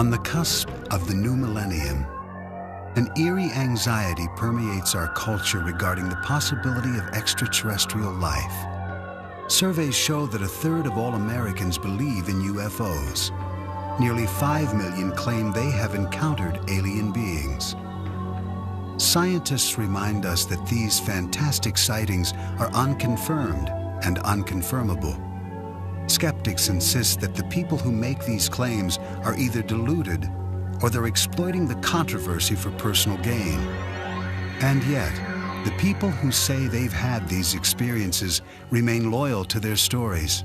On the cusp of the new millennium, an eerie anxiety permeates our culture regarding the possibility of extraterrestrial life. Surveys show that 1/3 of all Americans believe in UFOs. Nearly 5 million claim they have encountered alien beings. Scientists remind us that these fantastic sightings are unconfirmed and unconfirmable. Skeptics insist that the people who make these claims are either deluded or they're exploiting the controversy for personal gain. And yet, the people who say they've had these experiences remain loyal to their stories.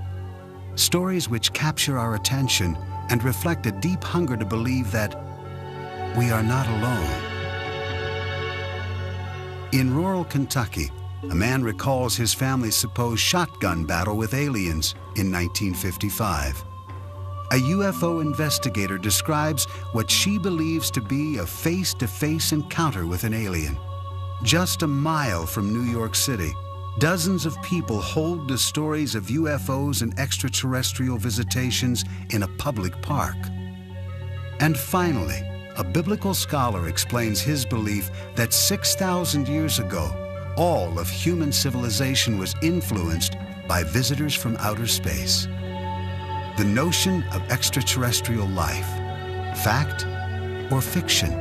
Stories which capture our attention and reflect a deep hunger to believe that we are not alone. In rural Kentucky, a man recalls his family's supposed shotgun battle with aliens in 1955. A UFO investigator describes what she believes to be a face-to-face encounter with an alien. Just a mile from New York City, dozens of people hold the stories of UFOs and extraterrestrial visitations in a public park. And finally, a biblical scholar explains his belief that 6,000 years ago, all of human civilization was influenced by visitors from outer space. The notion of extraterrestrial life, fact or fiction?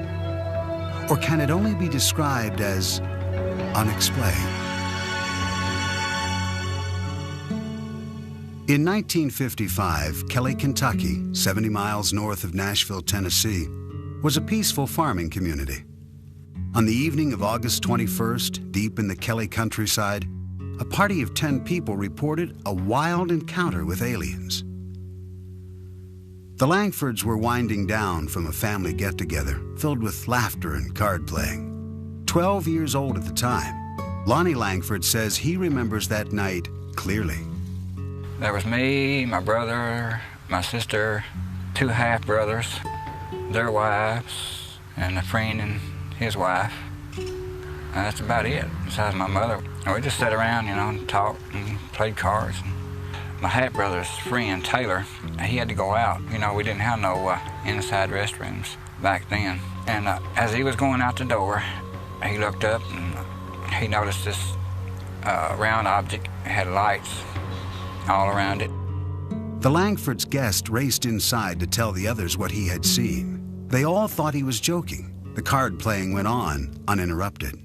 Or can it only be described as unexplained? In 1955, Kelly, Kentucky, 70 miles north of Nashville, Tennessee, was a peaceful farming community. On the evening of August 21st, deep in the Kelly countryside, a party of 10 people reported a wild encounter with aliens. The Langfords were winding down from a family get-together filled with laughter and card playing. 12 years old at the time, Lonnie Langford says he remembers that night clearly. There was me, my brother, my sister, 2 half-brothers, their wives, and a friend and his wife. That's about it, besides my mother. And we just sat around, and talked and played cards. My half-brother's friend, Taylor, he had to go out. We didn't have no inside restrooms back then. And as he was going out the door, he looked up and he noticed this round object. It had lights all around it. The Langfords' guest raced inside to tell the others what he had seen. They all thought he was joking. The card playing went on, uninterrupted.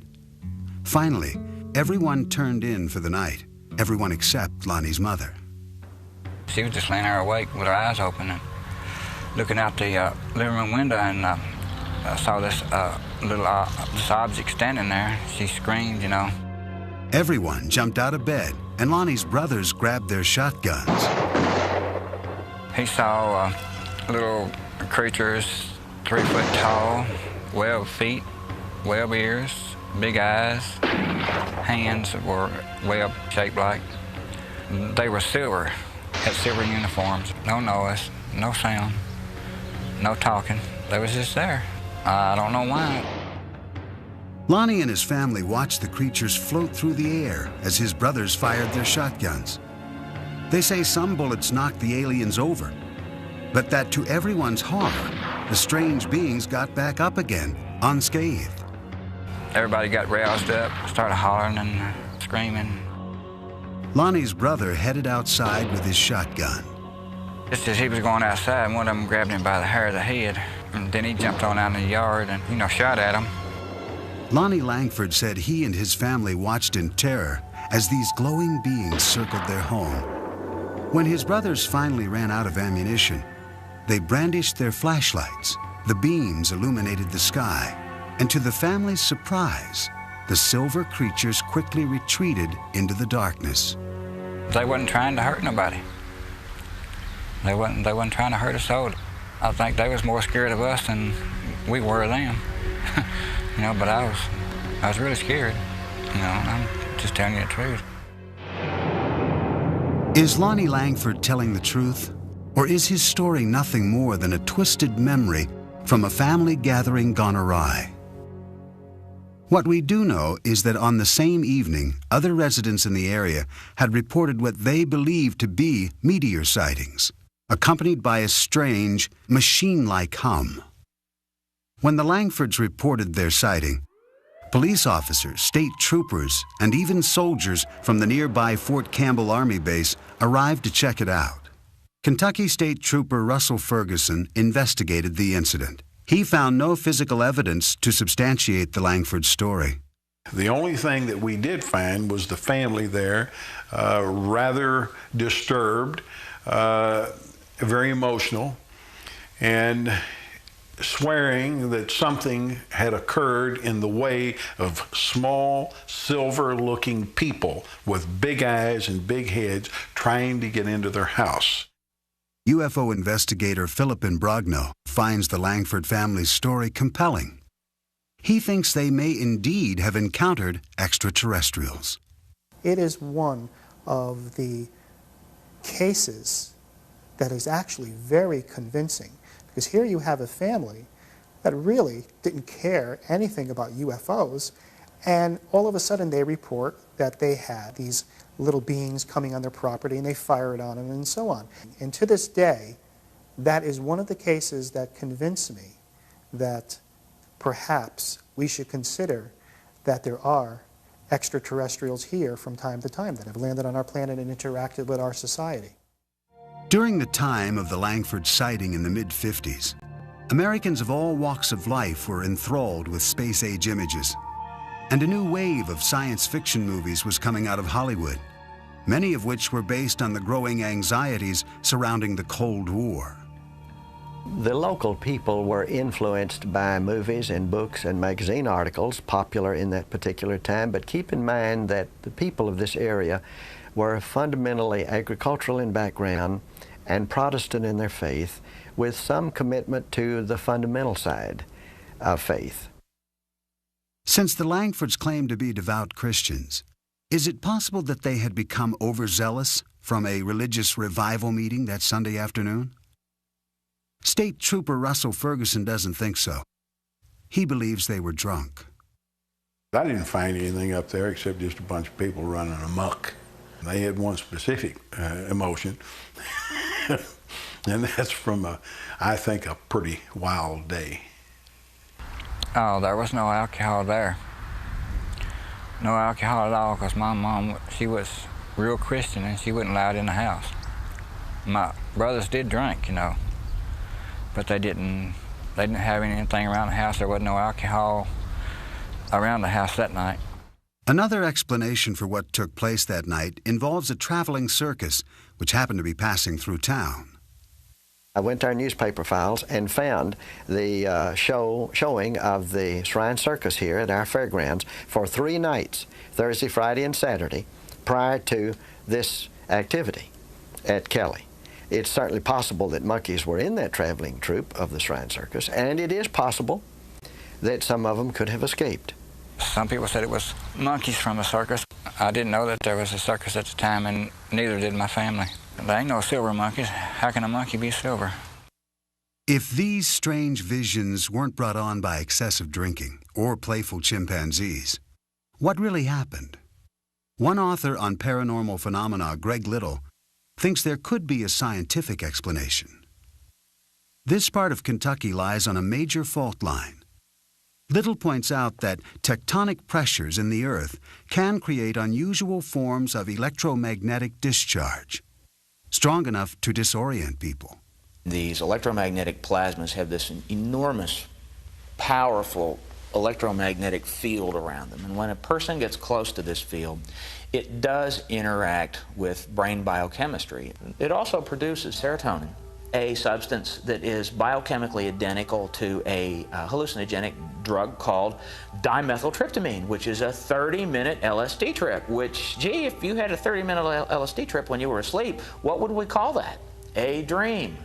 Finally, everyone turned in for the night, everyone except Lonnie's mother. She was just laying there awake with her eyes open and looking out the living room window, and saw this this object standing there. She screamed, Everyone jumped out of bed, and Lonnie's brothers grabbed their shotguns. He saw little creatures 3 foot tall, webbed feet, webbed ears, big eyes, hands that were web shaped like. They were silver, had silver uniforms, no noise, no sound, no talking. They was just there. I don't know why. Lonnie and his family watched the creatures float through the air as his brothers fired their shotguns. They say some bullets knocked the aliens over, but that to everyone's horror, the strange beings got back up again, unscathed. Everybody got roused up, started hollering and screaming. Lonnie's brother headed outside with his shotgun. Just as he was going outside, one of them grabbed him by the hair of the head, and then he jumped on out in the yard and, shot at him. Lonnie Langford said he and his family watched in terror as these glowing beings circled their home. When his brothers finally ran out of ammunition, they brandished their flashlights. The beams illuminated the sky, and to the family's surprise, the silver creatures quickly retreated into the darkness. They wasn't trying to hurt nobody. They wasn't trying to hurt us all. I think they was more scared of us than we were of them. But I was really scared. I'm just telling you the truth. Is Lonnie Langford telling the truth? Or is his story nothing more than a twisted memory from a family gathering gone awry? What we do know is that on the same evening, other residents in the area had reported what they believed to be meteor sightings. accompanied by a strange, machine-like hum. When the Langfords reported their sighting, police officers, state troopers, and even soldiers from the nearby Fort Campbell Army Base arrived to check it out. Kentucky State Trooper Russell Ferguson investigated the incident. He found no physical evidence to substantiate the Langford story. The only thing that we did find was the family there, rather disturbed, very emotional, and swearing that something had occurred in the way of small, silver-looking people with big eyes and big heads trying to get into their house. UFO investigator Philip Imbrogno finds the Langford family's story compelling. He thinks they may indeed have encountered extraterrestrials. It is one of the cases that is actually very convincing, because here you have a family that really didn't care anything about UFOs, and all of a sudden they report that they had these little beings coming on their property and they fired on them and so on. And to this day, that is one of the cases that convince me that perhaps we should consider that there are extraterrestrials here from time to time that have landed on our planet and interacted with our society. During the time of the Langford sighting in the mid-50s, Americans of all walks of life were enthralled with space-age images, and a new wave of science fiction movies was coming out of Hollywood, many of which were based on the growing anxieties surrounding the Cold War. The local people were influenced by movies and books and magazine articles popular in that particular time, but keep in mind that the people of this area were fundamentally agricultural in background and Protestant in their faith, with some commitment to the fundamental side of faith. Since the Langfords claimed to be devout Christians, is it possible that they had become overzealous from a religious revival meeting that Sunday afternoon? State Trooper Russell Ferguson doesn't think so. He believes they were drunk. I didn't find anything up there except just a bunch of people running amok. They had one specific emotion, and that's from, I think, a pretty wild day. Oh, there was no alcohol there. No alcohol at all, because my mom, she was real Christian and she wouldn't allow it in the house. My brothers did drink, you know, but they didn't have anything around the house. There wasn't no alcohol around the house that night. Another explanation for what took place that night involves a traveling circus which happened to be passing through town. I went to our newspaper files and found the showing of the Shrine Circus here at our fairgrounds for 3 nights, Thursday, Friday, and Saturday, prior to this activity at Kelly. It's certainly possible that monkeys were in that traveling troupe of the Shrine Circus, and it is possible that some of them could have escaped. Some people said it was monkeys from a circus. I didn't know that there was a circus at the time, and neither did my family. There ain't no silver monkeys. How can a monkey be silver? If these strange visions weren't brought on by excessive drinking or playful chimpanzees, what really happened? One author on paranormal phenomena, Greg Little, thinks there could be a scientific explanation. This part of Kentucky lies on a major fault line. Little points out that tectonic pressures in the earth can create unusual forms of electromagnetic discharge, strong enough to disorient people. These electromagnetic plasmas have this enormous, powerful electromagnetic field around them. And when a person gets close to this field, it does interact with brain biochemistry. It also produces serotonin, a substance that is biochemically identical to a hallucinogenic drug called dimethyltryptamine, which is a 30-minute LSD trip, which, gee, if you had a 30-minute LSD trip when you were asleep, what would we call that? A dream.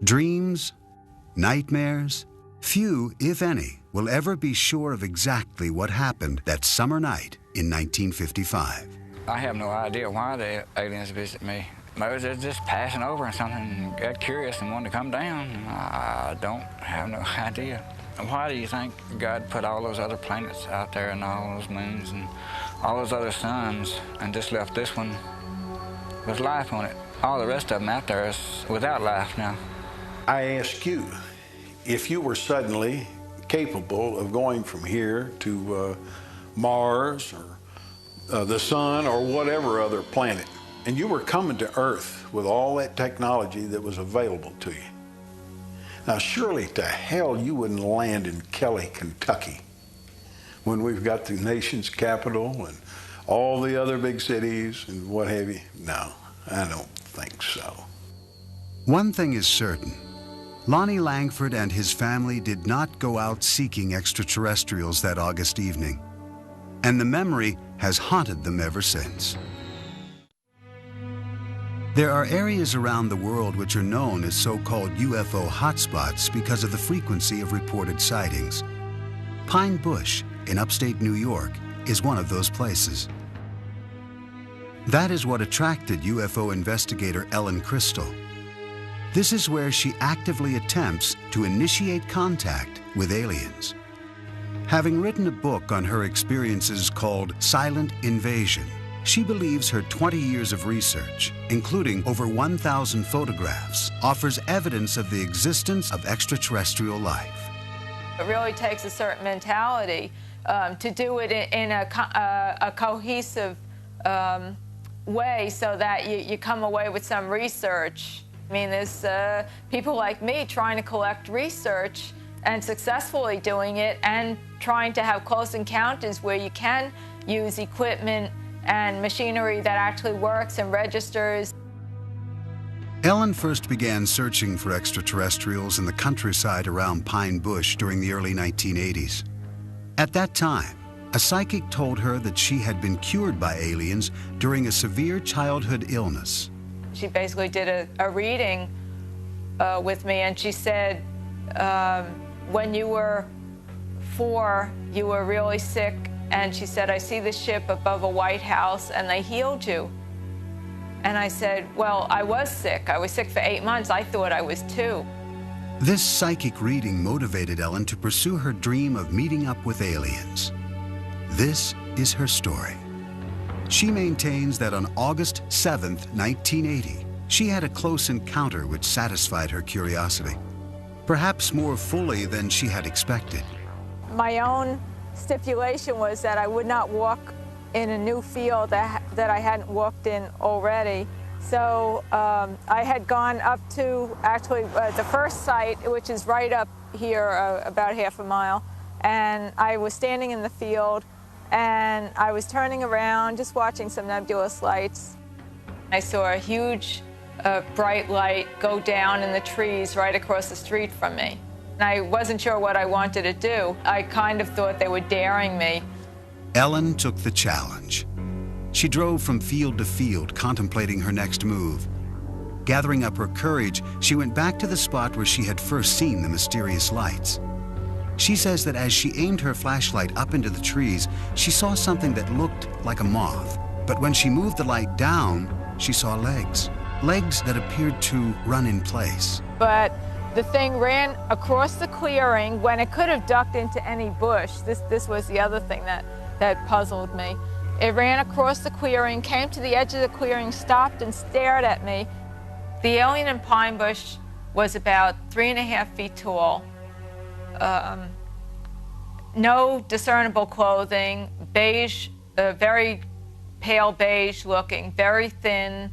Dreams, nightmares, few, if any, will ever be sure of exactly what happened that summer night in 1955. I have no idea why the aliens visit me. Maybe they're just passing over and something and got curious and wanted to come down. I don't have no idea. Why do you think God put all those other planets out there and all those moons and all those other suns and just left this one with life on it? All the rest of them out there is without life now. I ask you, if you were suddenly capable of going from here to Mars or the sun or whatever other planet, and you were coming to Earth with all that technology that was available to you. Now, surely to hell you wouldn't land in Kelly, Kentucky, when we've got the nation's capital and all the other big cities and what have you. No, I don't think so. One thing is certain. Lonnie Langford and his family did not go out seeking extraterrestrials that August evening, and the memory has haunted them ever since. There are areas around the world which are known as so-called UFO hotspots because of the frequency of reported sightings. Pine Bush in upstate New York is one of those places. That is what attracted UFO investigator Ellen Crystal. This is where she actively attempts to initiate contact with aliens. Having written a book on her experiences called Silent Invasion, she believes her 20 years of research, including over 1,000 photographs, offers evidence of the existence of extraterrestrial life. It really takes a certain mentality to do it in a cohesive way so that you come away with some research. I mean, there's people like me trying to collect research and successfully doing it and trying to have close encounters where you can use equipment and machinery that actually works and registers. Ellen first began searching for extraterrestrials in the countryside around Pine Bush during the early 1980s. At that time, a psychic told her that she had been cured by aliens during a severe childhood illness. She basically did a reading with me, and she said, when you were 4, you were really sick, and she said, I see the ship above a White House, and they healed you. And I said, well, I was sick. I was sick for 8 months. I thought I was 2. This psychic reading motivated Ellen to pursue her dream of meeting up with aliens. This is her story. She maintains that on August 7th, 1980, she had a close encounter which satisfied her curiosity, perhaps more fully than she had expected. My own stipulation was that I would not walk in a new field that I hadn't walked in already. So I had gone up to actually the first site, which is right up here, about half a mile, and I was standing in the field, and I was turning around, just watching some nebulous lights. I saw a huge bright light go down in the trees right across the street from me. And I wasn't sure what I wanted to do. I kind of thought they were daring me. Ellen took the challenge. She drove from field to field, contemplating her next move. Gathering up her courage, she went back to the spot where she had first seen the mysterious lights. She says that as she aimed her flashlight up into the trees, she saw something that looked like a moth. But when she moved the light down, she saw legs. Legs that appeared to run in place. But the thing ran across the clearing when it could have ducked into any bush. This was the other thing that puzzled me. It ran across the clearing, came to the edge of the clearing, stopped and stared at me. The alien in Pine Bush was about 3.5 feet tall. No discernible clothing, beige, very pale beige looking, very thin,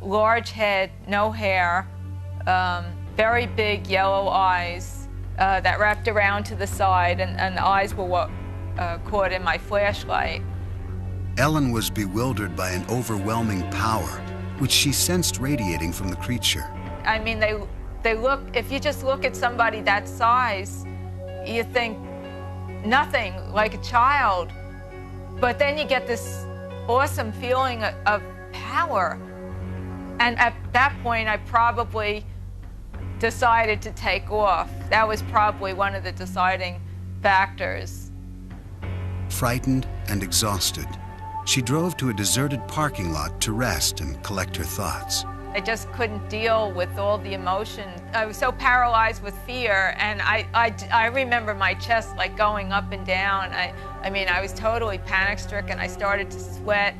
large head, no hair, very big yellow eyes that wrapped around to the side, and the eyes were what caught in my flashlight. Ellen was bewildered by an overwhelming power, which she sensed radiating from the creature. I mean, they look, if you just look at somebody that size, you think nothing, like a child. But then you get this awesome feeling of power. And at that point, I probably decided to take off. That was probably one of the deciding factors. Frightened and exhausted, she drove to a deserted parking lot to rest and collect her thoughts. I just couldn't deal with all the emotion. I was so paralyzed with fear, and I remember my chest like going up and down. I mean, I was totally panic-stricken. I started to sweat.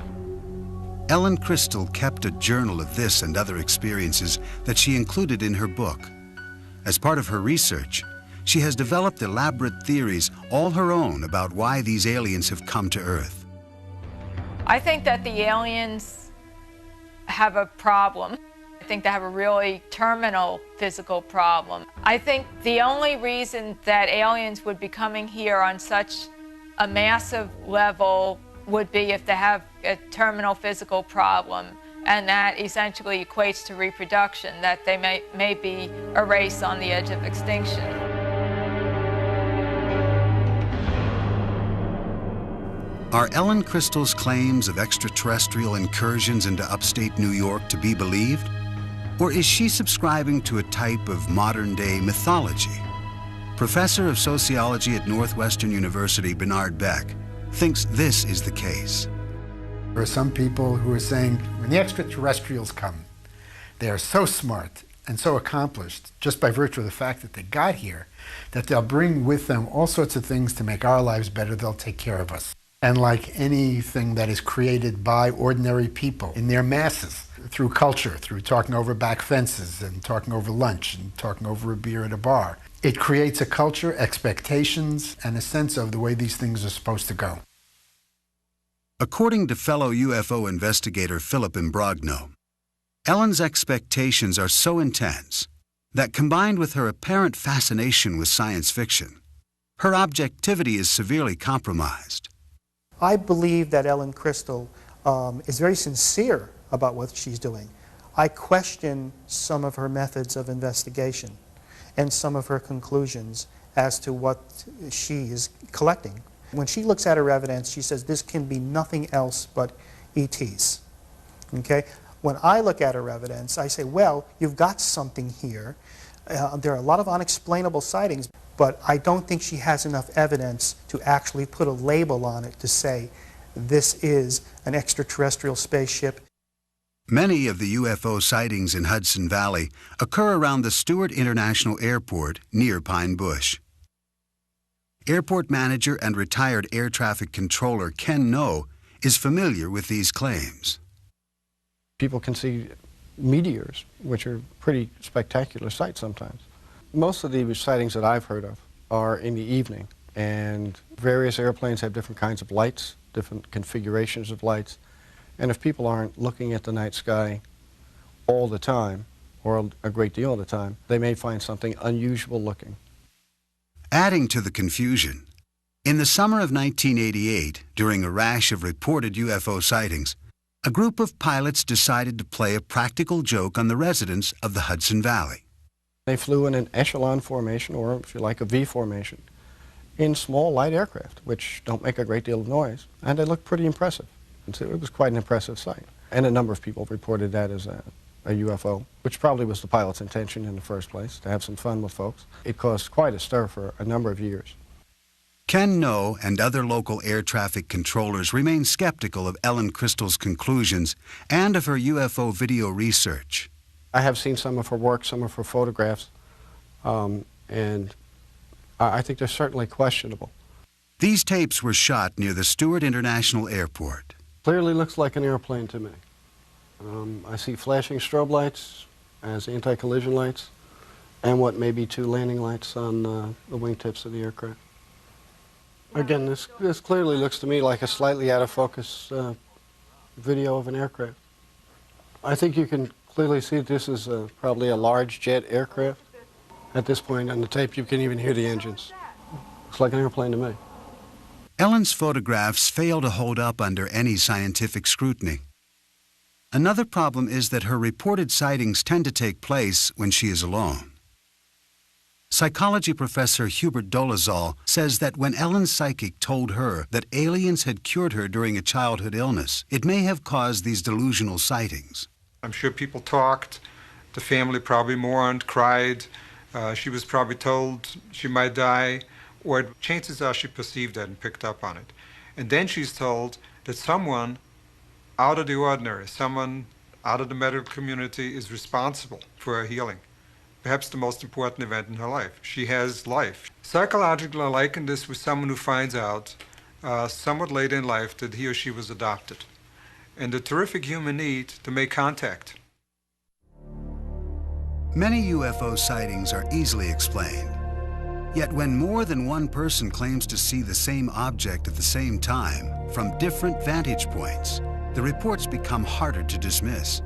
Ellen Crystal kept a journal of this and other experiences that she included in her book. As part of her research, she has developed elaborate theories all her own about why these aliens have come to Earth. I think that the aliens have a problem. I think they have a really terminal physical problem. I think the only reason that aliens would be coming here on such a massive level would be if they have a terminal physical problem, and that essentially equates to reproduction, that they may be a race on the edge of extinction. Are Ellen Crystal's claims of extraterrestrial incursions into upstate New York to be believed? Or is she subscribing to a type of modern-day mythology? Professor of Sociology at Northwestern University, Bernard Beck, thinks this is the case. There are some people who are saying when the extraterrestrials come, they are so smart and so accomplished, just by virtue of the fact that they got here, that they'll bring with them all sorts of things to make our lives better. They'll take care of us. And like anything that is created by ordinary people in their masses, through culture, through talking over back fences and talking over lunch and talking over a beer at a bar, it creates a culture, expectations, and a sense of the way these things are supposed to go. According to fellow UFO investigator Philip Imbrogno, Ellen's expectations are so intense that, combined with her apparent fascination with science fiction, her objectivity is severely compromised. I believe that Ellen Crystal is very sincere about what she's doing. I question some of her methods of investigation and some of her conclusions as to what she is collecting. When she looks at her evidence, she says this can be nothing else but ETs. Okay? When I look at her evidence, I say, well, you've got something here. There are a lot of unexplainable sightings, but I don't think she has enough evidence to actually put a label on it to say this is an extraterrestrial spaceship. Many of the UFO sightings in Hudson Valley occur around the Stewart International Airport near Pine Bush. Airport manager and retired air traffic controller Ken No is familiar with these claims. People can see meteors, which are pretty spectacular sights sometimes. Most of the sightings that I've heard of are in the evening, and various airplanes have different kinds of lights, different configurations of lights. And if people aren't looking at the night sky all the time, or a great deal of the time, they may find something unusual looking. Adding to the confusion, in the summer of 1988, during a rash of reported UFO sightings, a group of pilots decided to play a practical joke on the residents of the Hudson Valley. They flew in an echelon formation, or if you like, a V formation, in small light aircraft, which don't make a great deal of noise, and they look pretty impressive. And so it was quite an impressive sight. And a number of people reported that as a UFO, which probably was the pilot's intention in the first place, to have some fun with folks. It caused quite a stir for a number of years. Ken No and other local air traffic controllers remain skeptical of Ellen Crystal's conclusions and of her UFO video research. I have seen some of her work, some of her photographs, and I think they're certainly questionable. These tapes were shot near the Stewart International Airport. Clearly looks like an airplane to me. I see flashing strobe lights as anti-collision lights, and what may be two landing lights on the wingtips of the aircraft. Again, this clearly looks to me like a slightly out of focus video of an aircraft. I think you can clearly see that this is probably a large jet aircraft. At this point on the tape, you can even hear the engines. Looks like an airplane to me. Ellen's photographs fail to hold up under any scientific scrutiny. Another problem is that her reported sightings tend to take place when she is alone. Psychology professor Hubert Dolezal says that when Ellen's psychic told her that aliens had cured her during a childhood illness, it may have caused these delusional sightings. I'm sure people talked. The family probably mourned, cried. She was probably told she might die, or chances are she perceived that and picked up on it. And then she's told that someone out of the ordinary, someone out of the medical community is responsible for her healing. Perhaps the most important event in her life. She has life. Psychologically, I liken this with someone who finds out somewhat late in life that he or she was adopted. and the terrific human need to make contact. Many UFO sightings are easily explained. Yet when more than one person claims to see the same object at the same time from different vantage points, the reports become harder to dismiss.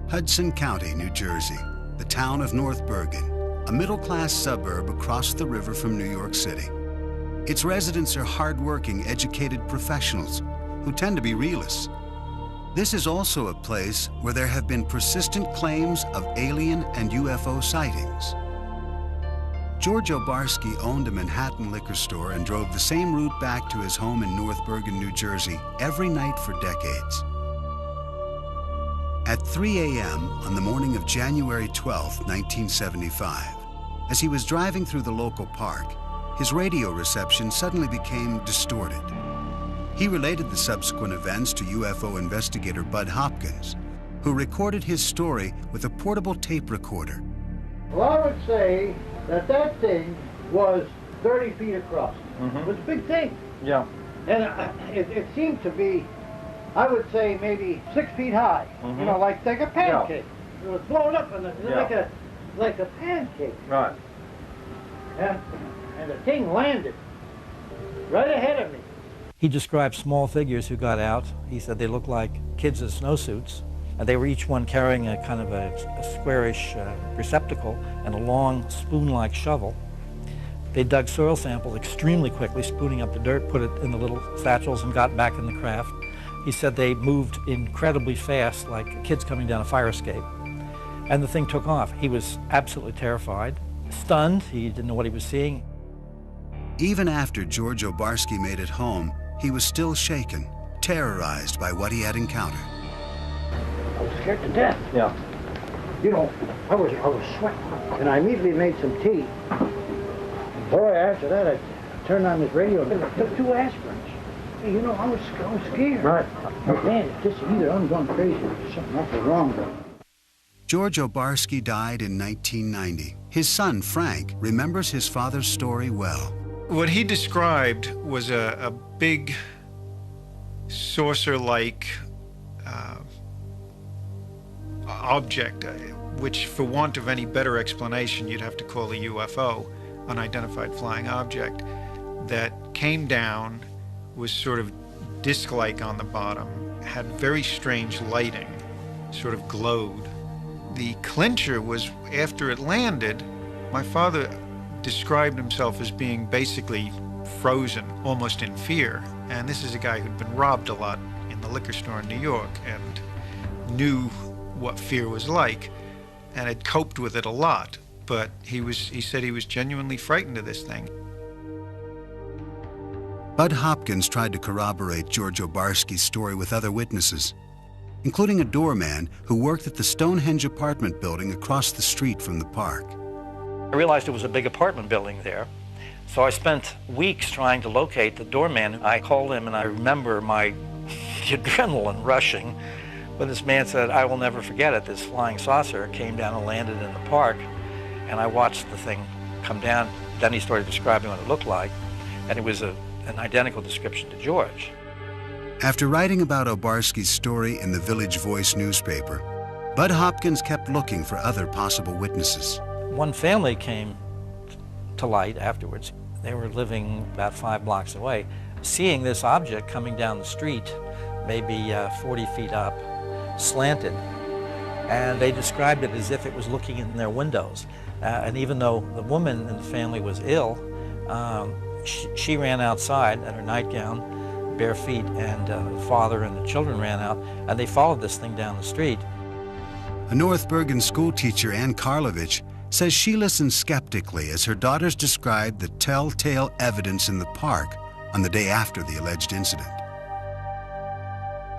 Hudson County, New Jersey, the town of North Bergen, a middle-class suburb across the river from New York City. Its residents are hard-working, educated professionals who tend to be realists. This is also a place where there have been persistent claims of alien and UFO sightings. George Obarski owned a Manhattan liquor store and drove the same route back to his home in North Bergen, New Jersey, every night for decades. At 3 a.m. on the morning of January 12, 1975, as he was driving through the local park, his radio reception suddenly became distorted. He related the subsequent events to UFO investigator Bud Hopkins, who recorded his story with a portable tape recorder. Well, I would say that thing was 30 feet across. It was a big thing. Yeah. And it seemed to be, I would say, maybe 6 feet high. You know, like a pancake. Yeah. It was blown up and like a pancake. Right. And the thing landed right ahead of me. He described small figures who got out. He said they looked like kids in snowsuits. And they were each one carrying a kind of a squarish receptacle and a long spoon-like shovel. They dug soil samples extremely quickly, spooning up the dirt, put it in the little satchels, and got back in the craft. He said they moved incredibly fast, like kids coming down a fire escape. And the thing took off. He was absolutely terrified, stunned. He didn't know what he was seeing. Even after George Obarski made it home, he was still shaken, terrorized by what he had encountered. I was scared to death. Yeah. You know, I was sweating, and I immediately made some tea. Boy, after that, I turned on this radio and I took 2 aspirins. You know, I was scared. Right. Oh, man, this either I'm going crazy or there's something awful wrong with me. George Obarski died in 1990. His son, Frank, remembers his father's story well. What he described was a big saucer-like object, which for want of any better explanation you'd have to call a UFO, unidentified flying object, that came down, was sort of disc-like on the bottom, had very strange lighting, sort of glowed. The clincher was, after it landed, my father described himself as being basically frozen, almost in fear. And this is a guy who'd been robbed a lot in the liquor store in New York and knew what fear was like and had coped with it a lot. But he said he was genuinely frightened of this thing. Bud Hopkins tried to corroborate George Obarski's story with other witnesses, including a doorman who worked at the Stonehenge apartment building across the street from the park. I realized it was a big apartment building there, so I spent weeks trying to locate the doorman. I called him, and I remember the adrenaline rushing when this man said, "I will never forget it, this flying saucer came down and landed in the park," and I watched the thing come down. Then he started describing what it looked like, and it was an identical description to George. After writing about Obarski's story in the Village Voice newspaper, Bud Hopkins kept looking for other possible witnesses. One family came to light afterwards. They were living about 5 blocks away, seeing this object coming down the street, maybe 40 feet up, slanted, and they described it as if it was looking in their windows. And even though the woman in the family was ill, she ran outside in her nightgown, bare feet, and the father and the children ran out, and they followed this thing down the street. A North Bergen schoolteacher, Ann Karlovich, says she listened skeptically as her daughters described the telltale evidence in the park on the day after the alleged incident.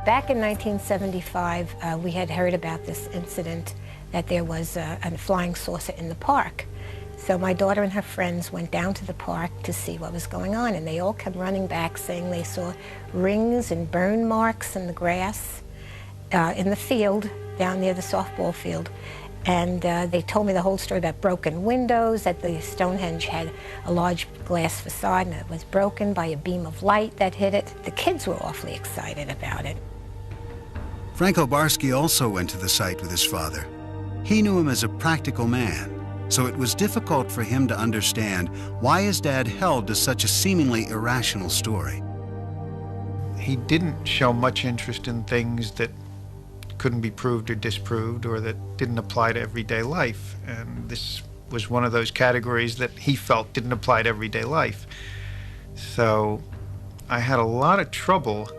Back in 1975, we had heard about this incident that there was a flying saucer in the park. So my daughter and her friends went down to the park to see what was going on, and they all kept running back saying they saw rings and burn marks in the grass in the field down near the softball field. And they told me the whole story about broken windows, that the Stonehenge had a large glass facade and it was broken by a beam of light that hit it. The kids were awfully excited about it. Frank Obarski also went to the site with his father. He knew him as a practical man, so it was difficult for him to understand why his dad held to such a seemingly irrational story. He didn't show much interest in things that couldn't be proved or disproved or that didn't apply to everyday life. And this was one of those categories that he felt didn't apply to everyday life. So I had a lot of trouble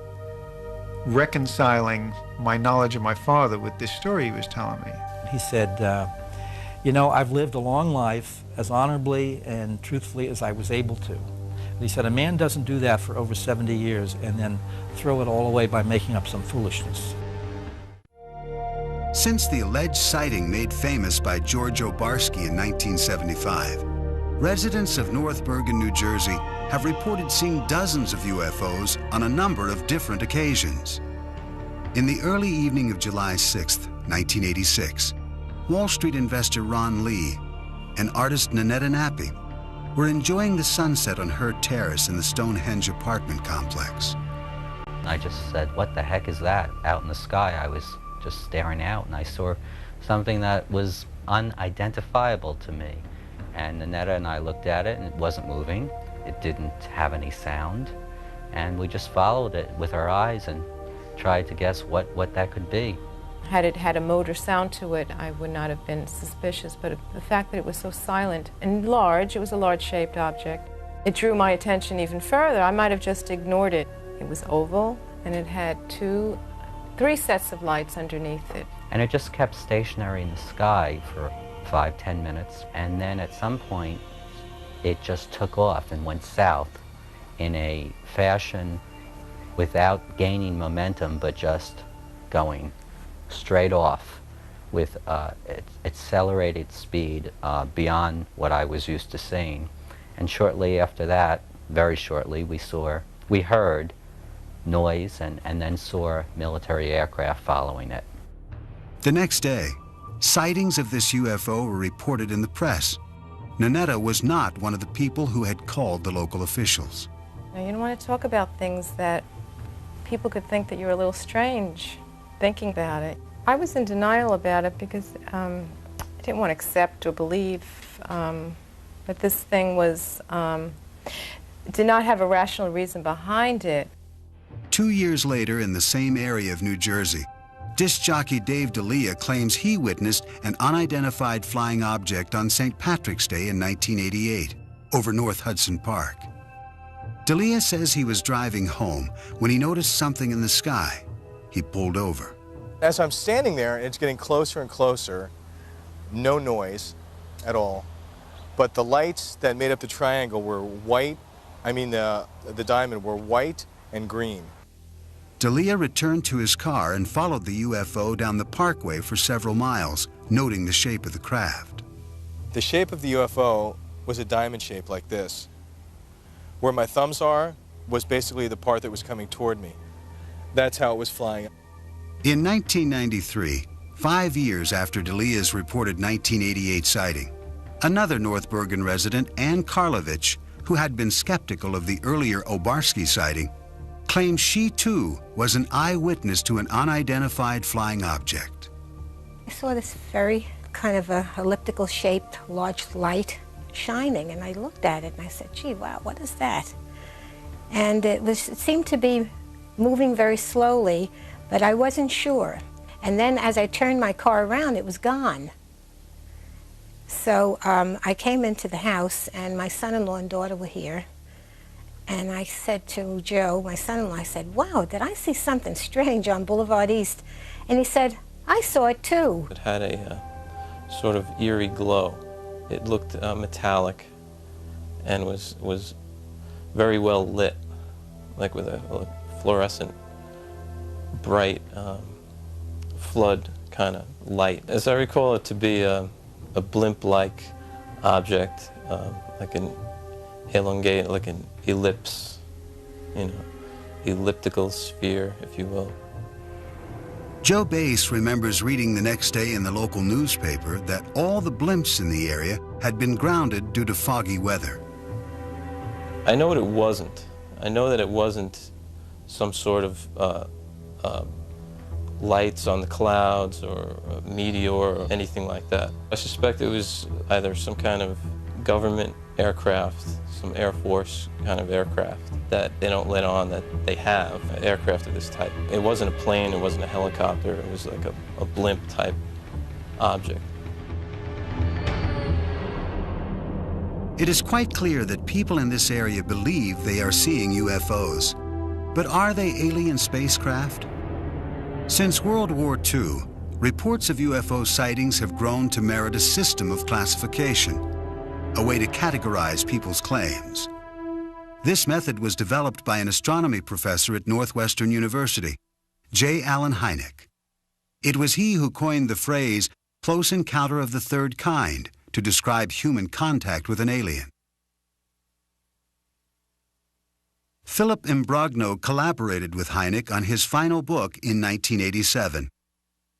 reconciling my knowledge of my father with this story he was telling me. He said, you know, I've lived a long life as honorably and truthfully as I was able to. And he said, a man doesn't do that for over 70 years and then throw it all away by making up some foolishness. Since the alleged sighting made famous by George Obarski in 1975, residents of North Bergen, New Jersey have reported seeing dozens of UFOs on a number of different occasions. In the early evening of July 6, 1986, Wall Street investor Ron Lee and artist Nanetta Nappy were enjoying the sunset on Hurd Terrace in the Stonehenge apartment complex. I just said, what the heck is that out in the sky? I was just staring out and I saw something that was unidentifiable to me. And Nanetta and I looked at it and it wasn't moving. It didn't have any sound. And we just followed it with our eyes and tried to guess what that could be. Had it had a motor sound to it, I would not have been suspicious, but the fact that it was so silent and large, it was a large-shaped object, it drew my attention even further. I might have just ignored it. It was oval, and it had three sets of lights underneath it. And it just kept stationary in the sky for 5-10 minutes, and then at some point, it just took off and went south in a fashion without gaining momentum, but just going straight off with accelerated speed beyond what I was used to seeing. And shortly after that, very shortly, we heard noise and then saw military aircraft following it. The next day, sightings of this UFO were reported in the press. Nanetta was not one of the people who had called the local officials. Now, you don't want to talk about things that people could think that you're a little strange thinking about it. I was in denial about it because I didn't want to accept or believe that this thing did not have a rational reason behind it. 2 years later, in the same area of New Jersey, disc jockey Dave D'Elia claims he witnessed an unidentified flying object on St. Patrick's Day in 1988 over North Hudson Park. D'Elia says he was driving home when he noticed something in the sky. He pulled over. As I'm standing there, it's getting closer and closer, no noise at all, but the lights that made up the triangle were white, the diamond were white and green. D'Elia returned to his car and followed the UFO down the parkway for several miles, noting the shape of the craft. The shape of the UFO was a diamond shape like this. Where my thumbs are was basically the part that was coming toward me. That's how it was flying. In 1993, 5 years after D'Elia's reported 1988 sighting, another North Bergen resident, Ann Karlovich, who had been skeptical of the earlier Obarski sighting, claimed she too was an eyewitness to an unidentified flying object. I saw this very kind of a elliptical shaped large light shining, and I looked at it and I said, gee, wow, what is that? And it seemed to be moving very slowly, but I wasn't sure. And then as I turned my car around, it was gone. So I came into the house, and my son-in-law and daughter were here. And I said to Joe, my son-in-law, I said, wow, did I see something strange on Boulevard East? And he said, I saw it too. It had a sort of eerie glow. It looked metallic and was very well lit, like with a fluorescent, bright flood kind of light. As I recall it to be a blimp-like object, like an elongated, like an ellipse, elliptical sphere, if you will. Joe Bass remembers reading the next day in the local newspaper that all the blimps in the area had been grounded due to foggy weather. I know what it wasn't. I know that it wasn't some sort of lights on the clouds or a meteor or anything like that. I suspect it was either some kind of government aircraft, some Air Force kind of aircraft that they don't let on that they have aircraft of this type. It wasn't a plane, it wasn't a helicopter, it was like a blimp type object. It is quite clear that people in this area believe they are seeing UFOs. But are they alien spacecraft? Since World War II, reports of UFO sightings have grown to merit a system of classification, a way to categorize people's claims. This method was developed by an astronomy professor at Northwestern University, J. Allen Hynek. It was he who coined the phrase close encounter of the third kind to describe human contact with an alien. Philip Imbrogno collaborated with Hynek on his final book in 1987.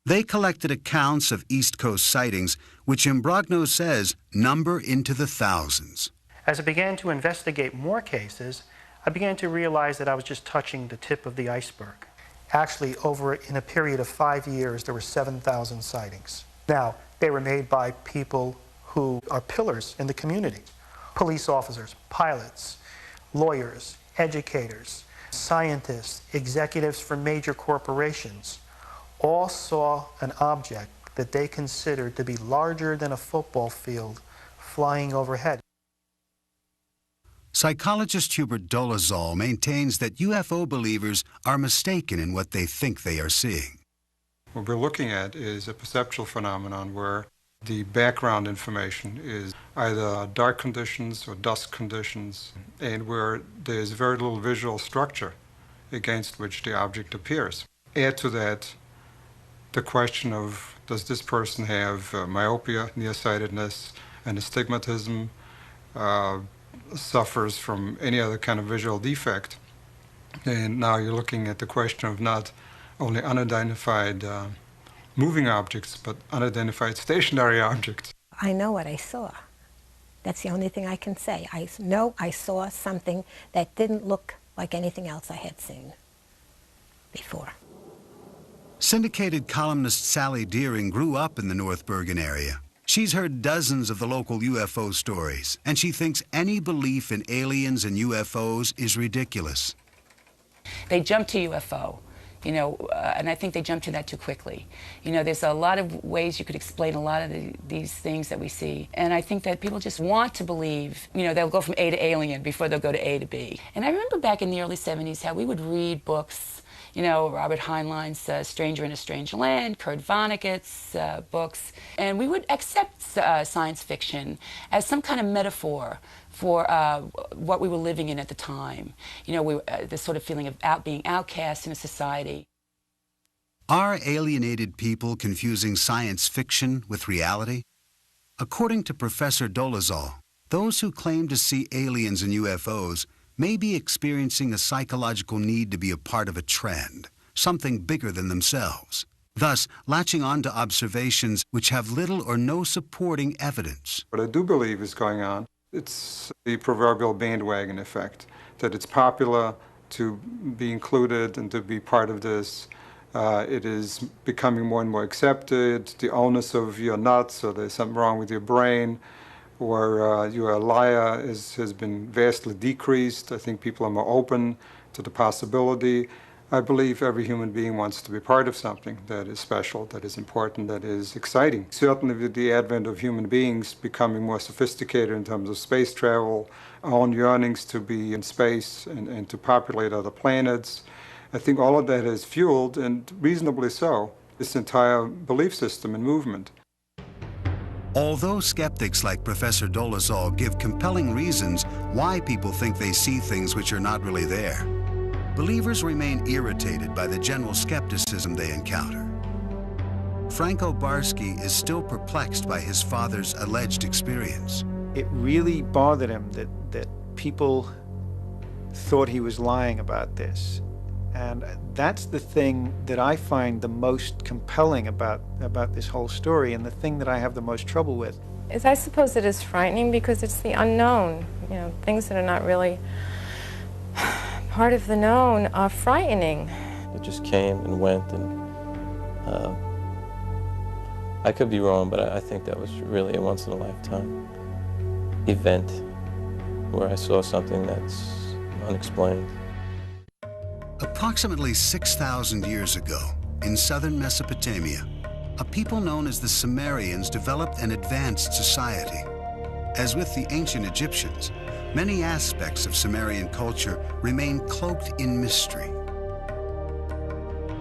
They collected accounts of East Coast sightings, which Imbrogno says number into the thousands. As I began to investigate more cases, I began to realize that I was just touching the tip of the iceberg. Actually, in a period of 5 years, there were 7,000 sightings. Now, they were made by people who are pillars in the community. Police officers, pilots, lawyers, educators, scientists, executives for major corporations, all saw an object that they considered to be larger than a football field flying overhead. Psychologist Hubert Dolezal maintains that UFO believers are mistaken in what they think they are seeing. What we're looking at is a perceptual phenomenon where the background information is either dark conditions or dusk conditions, and where there's very little visual structure against which the object appears. Add to that the question of, does this person have myopia, nearsightedness, and astigmatism, suffers from any other kind of visual defect? And now you're looking at the question of not only unidentified moving objects, but unidentified stationary objects. I know what I saw. That's the only thing I can say. I know I saw something that didn't look like anything else I had seen before. Syndicated columnist Sally Deering grew up in the North Bergen area. She's heard dozens of the local UFO stories, and she thinks any belief in aliens and UFOs is ridiculous. They jump to UFO. And I think they jump to that too quickly. There's a lot of ways you could explain a lot of these things that we see. And I think that people just want to believe, they'll go from A to alien before they'll go to A to B. And I remember back in the early 70s how we would read books, Robert Heinlein's Stranger in a Strange Land, Kurt Vonnegut's books, and we would accept science fiction as some kind of metaphor for what we were living in at the time. This sort of feeling of being outcast in a society. Are alienated people confusing science fiction with reality? According to Professor Dolezal, those who claim to see aliens and UFOs may be experiencing a psychological need to be a part of a trend, something bigger than themselves, thus latching on to observations which have little or no supporting evidence. What I do believe is going on, it's the proverbial bandwagon effect, that it's popular to be included and to be part of this. It is becoming more and more accepted. The onus of you're nuts, or there's something wrong with your brain, or you're a liar has been vastly decreased. I think people are more open to the possibility. I believe every human being wants to be part of something that is special, that is important, that is exciting. Certainly with the advent of human beings becoming more sophisticated in terms of space travel, our own yearnings to be in space and to populate other planets, I think all of that has fueled, and reasonably so, this entire belief system and movement. Although skeptics like Professor Dolezal give compelling reasons why people think they see things which are not really there, believers remain irritated by the general skepticism they encounter. Franco Barsky is still perplexed by his father's alleged experience. It really bothered him that people thought he was lying about this. And that's the thing that I find the most compelling about this whole story, and the thing that I have the most trouble with. I suppose it is frightening because it's the unknown. Things that are not really part of the known are frightening. It just came and went, and I could be wrong, but I think that was really a once-in-a-lifetime event where I saw something that's unexplained. Approximately 6,000 years ago, in southern Mesopotamia, a people known as the Sumerians developed an advanced society. As with the ancient Egyptians, many aspects of Sumerian culture remain cloaked in mystery.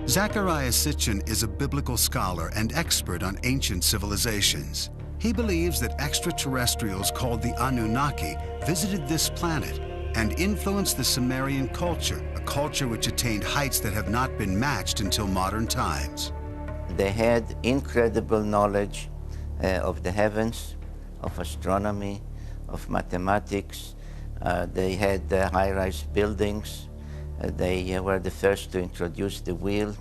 Zecharia Sitchin is a biblical scholar and expert on ancient civilizations. He believes that extraterrestrials called the Anunnaki visited this planet and influenced the Sumerian culture, a culture which attained heights that have not been matched until modern times. They had incredible knowledge of the heavens, of astronomy, of mathematics. They had high-rise buildings. They were the first to introduce the wheel.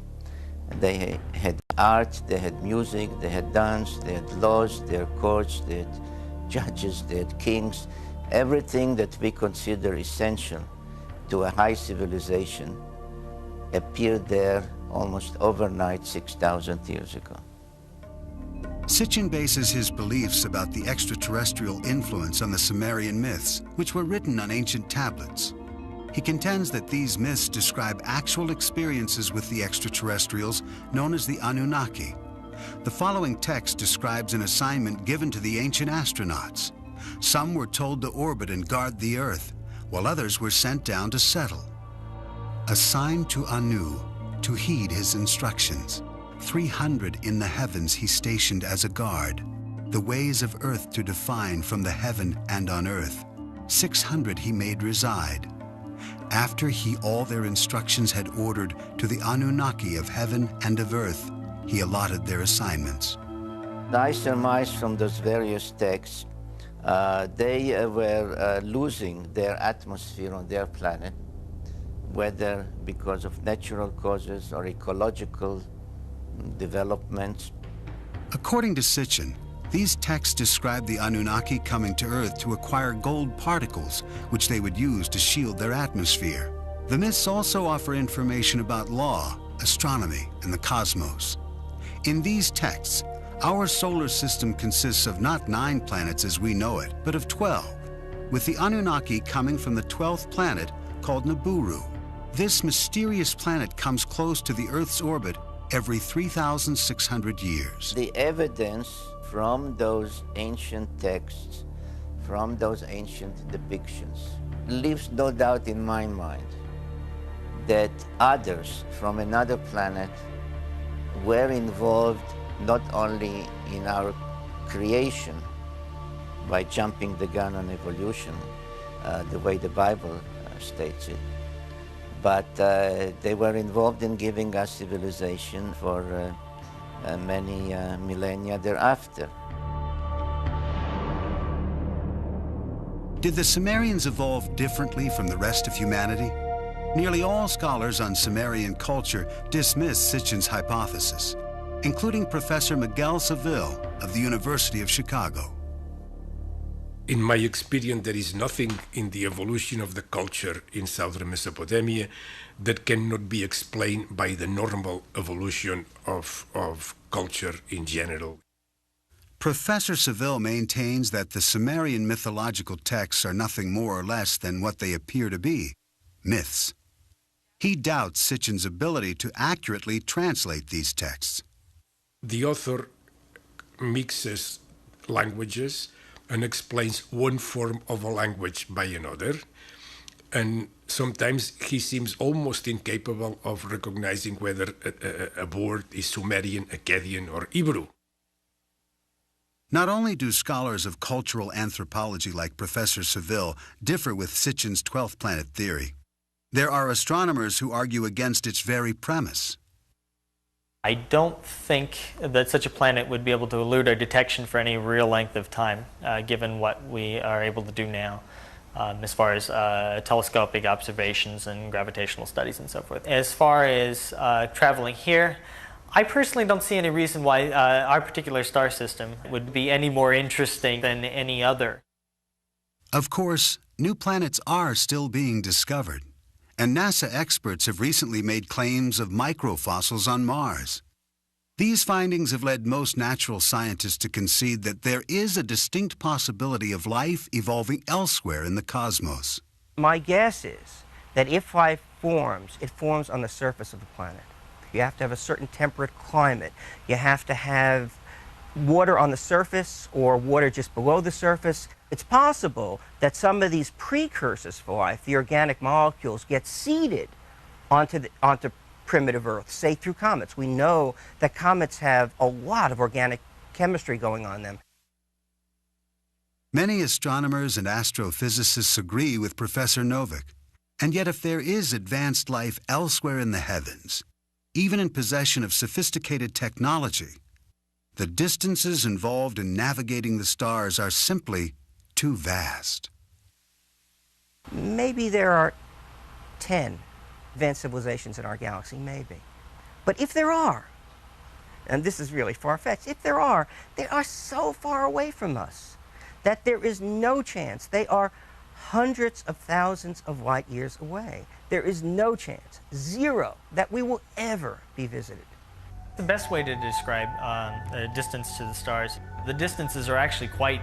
They had art, they had music, they had dance, they had laws, they had courts, they had judges, they had kings. Everything that we consider essential to a high civilization appeared there almost overnight 6,000 years ago. Sitchin bases his beliefs about the extraterrestrial influence on the Sumerian myths, which were written on ancient tablets. He contends that these myths describe actual experiences with the extraterrestrials known as the Anunnaki. The following text describes an assignment given to the ancient astronauts. Some were told to orbit and guard the Earth, while others were sent down to settle. Assigned to Anu to heed his instructions, 300 in the heavens he stationed as a guard, the ways of Earth to define from the heaven and on Earth. 600 he made reside. After he all their instructions had ordered to the Anunnaki of heaven and of earth, he allotted their assignments. I surmise from those various texts, they were losing their atmosphere on their planet, whether because of natural causes or ecological developments. According to Sitchin, these texts describe the Anunnaki coming to Earth to acquire gold particles, which they would use to shield their atmosphere. The myths also offer information about law, astronomy, and the cosmos. In these texts, our solar system consists of not 9 planets as we know it, but of 12, with the Anunnaki coming from the 12th planet called Nibiru. This mysterious planet comes close to the Earth's orbit every 3,600 years. The evidence from those ancient texts, from those ancient depictions, leaves no doubt in my mind that others from another planet were involved not only in our creation by jumping the gun on evolution, the way the Bible states it, but they were involved in giving us civilization for many millennia thereafter. Did the Sumerians evolve differently from the rest of humanity? Nearly all scholars on Sumerian culture dismiss Sitchin's hypothesis, including Professor Miguel Seville of the University of Chicago. In my experience, there is nothing in the evolution of the culture in southern Mesopotamia that cannot be explained by the normal evolution of culture in general. Professor Seville maintains that the Sumerian mythological texts are nothing more or less than what they appear to be, myths. He doubts Sitchin's ability to accurately translate these texts. The author mixes languages and explains one form of a language by another, and sometimes he seems almost incapable of recognizing whether a word is Sumerian, Akkadian, or Hebrew. Not only do scholars of cultural anthropology like Professor Seville differ with Sitchin's 12th planet theory, there are astronomers who argue against its very premise. I don't think that such a planet would be able to elude our detection for any real length of time, given what we are able to do now, as far as telescopic observations and gravitational studies and so forth. As far as traveling here, I personally don't see any reason why our particular star system would be any more interesting than any other. Of course, new planets are still being discovered, and NASA experts have recently made claims of microfossils on Mars. These findings have led most natural scientists to concede that there is a distinct possibility of life evolving elsewhere in the cosmos. My guess is that if life forms, it forms on the surface of the planet. You have to have a certain temperate climate. You have to have water on the surface or water just below the surface. It's possible that some of these precursors for life, the organic molecules, get seeded onto primitive Earth, say through comets. We know that comets have a lot of organic chemistry going on them. Many astronomers and astrophysicists agree with Professor Novick. And yet if there is advanced life elsewhere in the heavens, even in possession of sophisticated technology, the distances involved in navigating the stars are simply too vast. Maybe there are 10 advanced civilizations in our galaxy, maybe. But if there are, and this is really far-fetched, if there are, they are so far away from us that there is no chance. They are hundreds of thousands of light years away. There is no chance, zero, that we will ever be visited. The best way to describe the distance to the stars, the distances are actually quite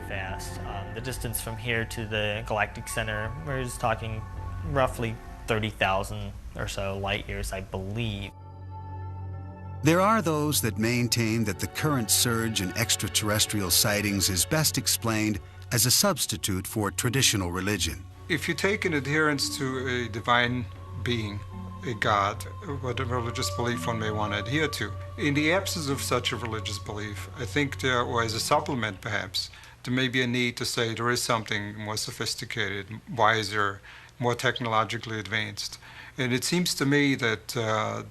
vast. The distance from here to the galactic center, we're just talking roughly 30,000 or so light years, I believe. There are those that maintain that the current surge in extraterrestrial sightings is best explained as a substitute for traditional religion. If you take an adherence to a divine being, a god, what a religious belief one may want to adhere to, in the absence of such a religious belief, I think there, or as a supplement perhaps, there may be a need to say there is something more sophisticated, wiser, more technologically advanced. And it seems to me that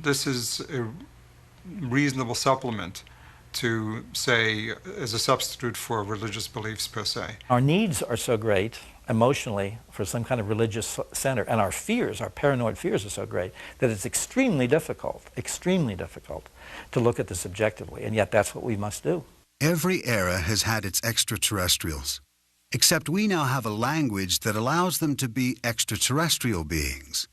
this is a reasonable supplement to say as a substitute for religious beliefs per se. Our needs are so great emotionally for some kind of religious center, and our fears, our paranoid fears are so great that it's extremely difficult to look at this objectively, and yet that's what we must do. Every era has had its extraterrestrials, except we now have a language that allows them to be extraterrestrial beings,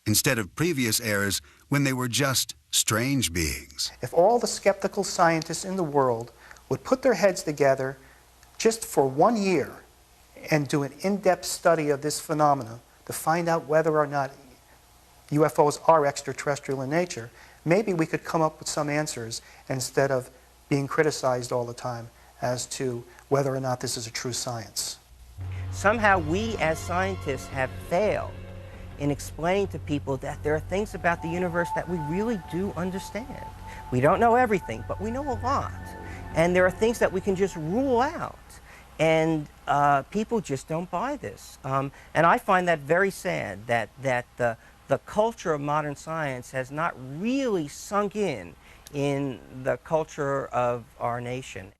instead of previous eras when they were just strange beings. If all the skeptical scientists in the world would put their heads together just for 1 year and do an in-depth study of this phenomena to find out whether or not UFOs are extraterrestrial in nature, maybe we could come up with some answers instead of being criticized all the time as to whether or not this is a true science. Somehow we as scientists have failed in explaining to people that there are things about the universe that we really do understand. We don't know everything, but we know a lot. And there are things that we can just rule out. And people just don't buy this. And I find that very sad, that the culture of modern science has not really sunk in the culture of our nation.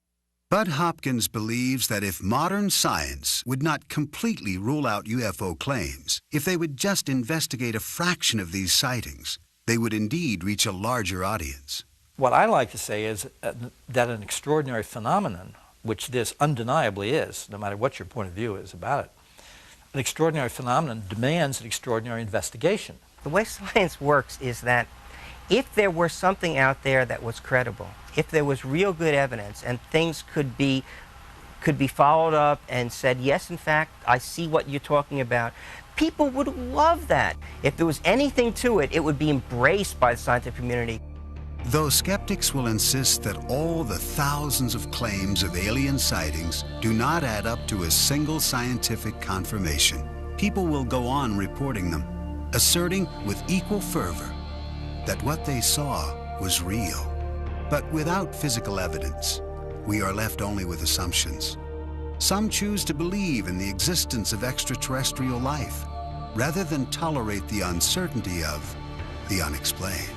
Bud Hopkins believes that if modern science would not completely rule out UFO claims, if they would just investigate a fraction of these sightings, they would indeed reach a larger audience. What I like to say is that an extraordinary phenomenon, which this undeniably is, no matter what your point of view is about it, an extraordinary phenomenon demands an extraordinary investigation. The way science works is that if there were something out there that was credible, if there was real good evidence and things could be followed up and said, yes, in fact, I see what you're talking about, people would love that. If there was anything to it, it would be embraced by the scientific community. Though skeptics will insist that all the thousands of claims of alien sightings do not add up to a single scientific confirmation, people will go on reporting them, asserting with equal fervor that what they saw was real. But without physical evidence, we are left only with assumptions. Some choose to believe in the existence of extraterrestrial life, rather than tolerate the uncertainty of the unexplained.